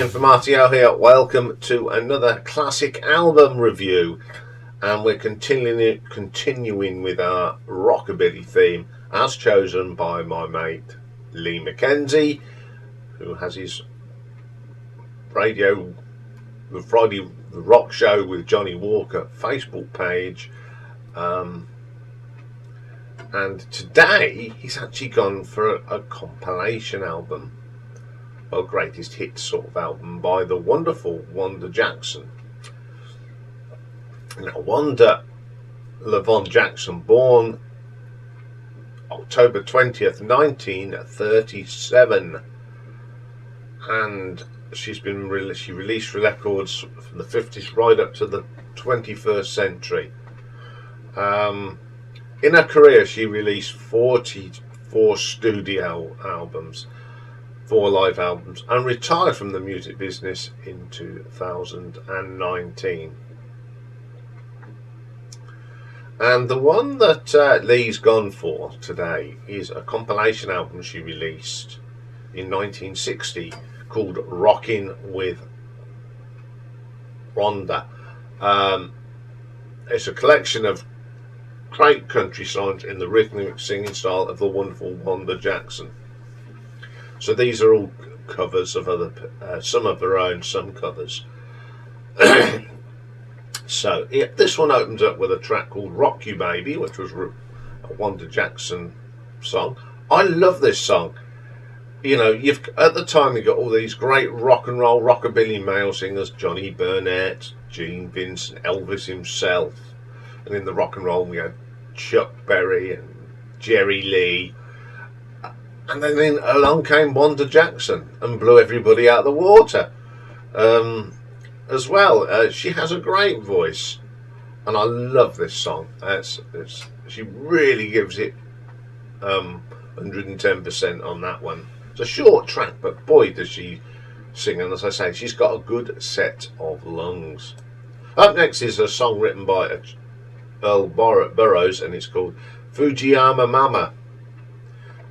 Informatio here. Welcome to another classic album review, and we're continuing with our rockabilly theme as chosen by my mate Lee Mackenzie, who has his radio, the Friday the Rock Show with Johnny Walker Facebook page, and today he's actually gone for a compilation album. Well, greatest hits sort of album by the wonderful Wanda Jackson. Now, Wanda Jackson, born October 20th, 1937, and she released records from the 50s right up to the 21st century. In her career, she released 44 studio albums, 4 live albums, and retired from the music business in 2019. And the one that Lee's gone for today is a compilation album she released in 1960 called Rockin with Wanda. It's a collection of great country songs in the rhythmic singing style of the wonderful Wanda Jackson. So these are all covers of other, some of her own, some covers. So this one opens up with a track called Rock You Baby, which was a Wanda Jackson song. I love this song. You know, at the time you got all these great rock and roll, rockabilly male singers, Johnny Burnett, Gene Vincent, Elvis himself, and in the rock and roll we had Chuck Berry and Jerry Lee. And then along came Wanda Jackson and blew everybody out of the water as well. She has a great voice, and I love this song. She really gives it 110% on that one. It's a short track, but boy does she sing, and as I say, she's got a good set of lungs. Up next is a song written by Earl Burroughs, and it's called Fujiyama Mama.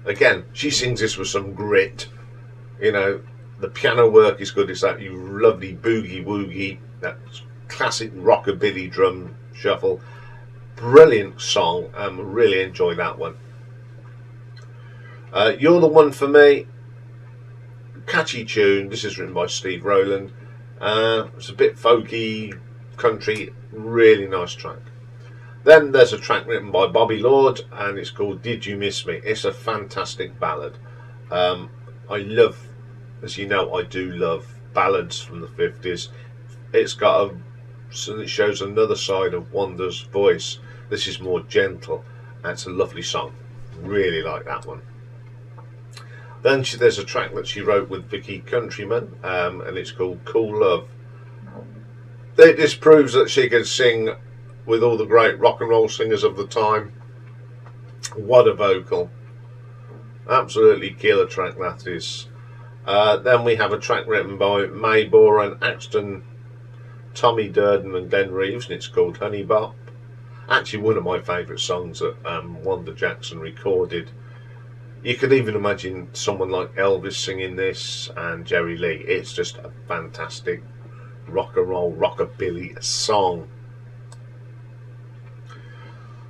Again, she sings this with some grit. You know, the piano work is good. It's that lovely boogie woogie, that classic rockabilly drum shuffle. Brilliant song. Really enjoy that one. You're the One for Me. Catchy tune. This is written by Steve Rowland. It's a bit folky, country. Really nice track. Then there's a track written by Bobby Lord, and it's called Did You Miss Me? It's a fantastic ballad. I love, as you know, I do love ballads from the 50s. It shows another side of Wanda's voice. This is more gentle, and it's a lovely song. Really like that one. Then there's a track that she wrote with Vicky Countryman, and it's called Cool Love. This proves that she can sing with all the great rock and roll singers of the time. What a vocal. Absolutely killer track that is. Then we have a track written by May Bohr and Axton, Tommy Durden and Glenn Reeves, and it's called Honey Bop. Actually one of my favourite songs that Wanda Jackson recorded. You could even imagine someone like Elvis singing this, and Jerry Lee. It's just a fantastic rock and roll, rockabilly song.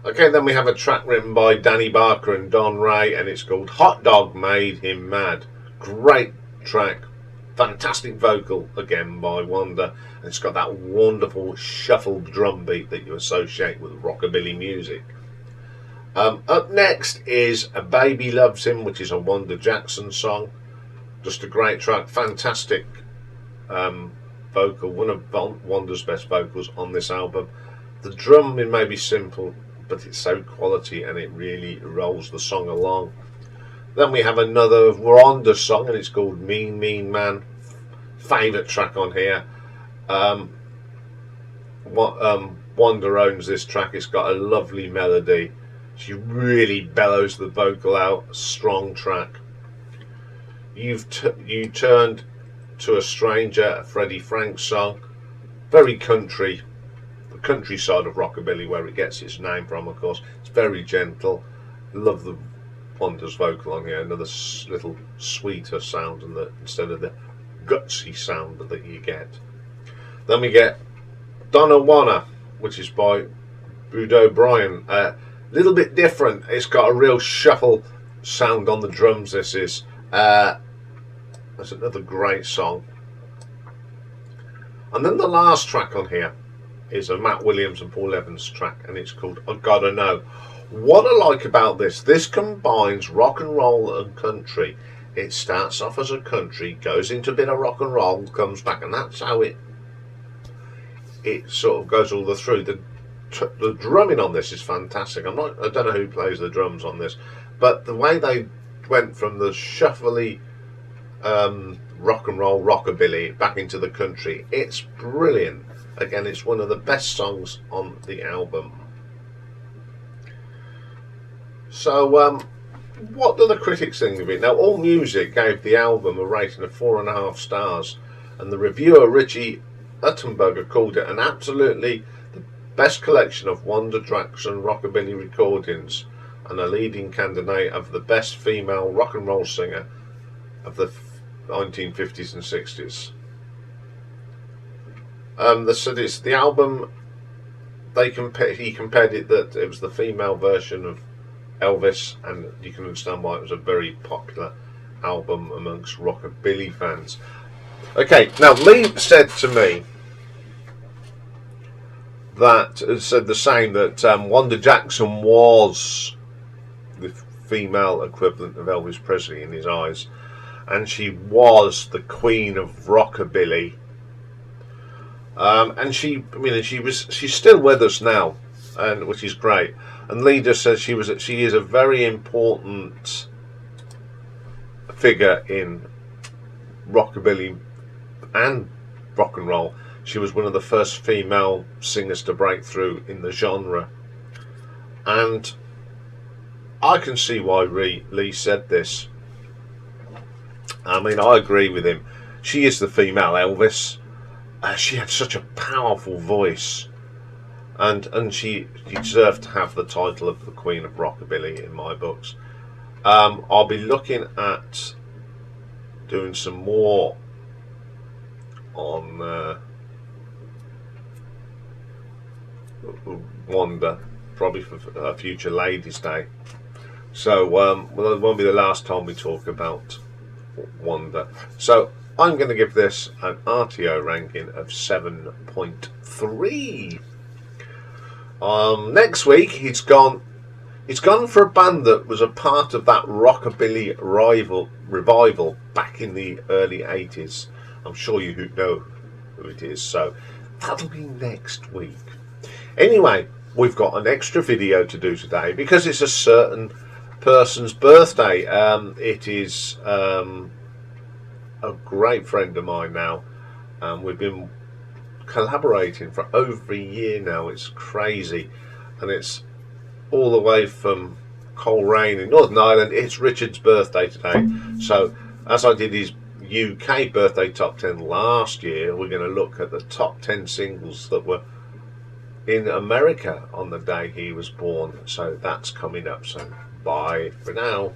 Okay, then we have a track written by Danny Barker and Don Ray, and it's called Hot Dog Made Him Mad. Great track, fantastic vocal again by Wanda, and it's got that wonderful shuffled drum beat that you associate with rockabilly music. Up next is A Baby Loves Him, which is a Wanda Jackson song. Just a great track, fantastic vocal, one of Wanda's best vocals on this album. The drumming may be simple, but it's so quality, and it really rolls the song along. Then we have another Wanda song, and it's called Mean Mean Man. Favourite track on here. Wanda owns this track. It's got a lovely melody. She really bellows the vocal out. Strong track. You Turned to a Stranger, a Freddie Franks song. Very country. Countryside of rockabilly, where it gets its name from, of course. It's very gentle. Love the Wanda's vocal on here. Another little sweeter sound instead of the gutsy sound that you get. Then we get Donna Wan'a, which is by Bud O'Brien. A little bit different. It's got a real shuffle sound on the drums. This is. That's another great song. And then the last track on here is a Matt Williams and Paul Evans track, and it's called I Gotta Know. What I like about this combines rock and roll and country. It starts off as a country, goes into a bit of rock and roll, comes back, and that's how it sort of goes all the through. The drumming on this is fantastic. I don't know who plays the drums on this, but the way they went from the shuffly rock and roll rockabilly back into the country, it's brilliant. Again, it's one of the best songs on the album. So what do the critics think of it? Now, AllMusic gave the album a rating of 4.5 stars, and the reviewer Richie Uttenberger called it an absolutely the best collection of Wanda Jackson rockabilly recordings and a leading candidate of the best female rock and roll singer of the 1950s and 60s. They said it's the album. He compared it that it was the female version of Elvis, and you can understand why it was a very popular album amongst rockabilly fans. Okay, now Lee said to me said the same, that Wanda Jackson was the female equivalent of Elvis Presley in his eyes, and she was the queen of rockabilly. And she's still with us now, and which is great. And Lee just says she is a very important figure in rockabilly and rock and roll. She was one of the first female singers to break through in the genre, and I can see why Lee said this. I mean, I agree with him. She is the female Elvis. She had such a powerful voice, and she deserved to have the title of the Queen of Rockabilly in my books. I'll be looking at doing some more on Wanda, probably for a future Ladies' Day. So well, it won't be the last time we talk about Wanda. So I'm going to give this an RTO ranking of 7.3. Next week, it's gone for a band that was a part of that rockabilly revival back in the early 80s. I'm sure you know who it is, so that'll be next week. Anyway, we've got an extra video to do today because it's a certain person's birthday. It is a great friend of mine now. We've been collaborating for over a year now. It's crazy, and it's all the way from Coleraine in Northern Ireland. It's Richard's birthday today, so as I did his UK birthday top 10 last year, we're going to look at the top 10 singles that were in America on the day he was born. So that's coming up, so bye for now.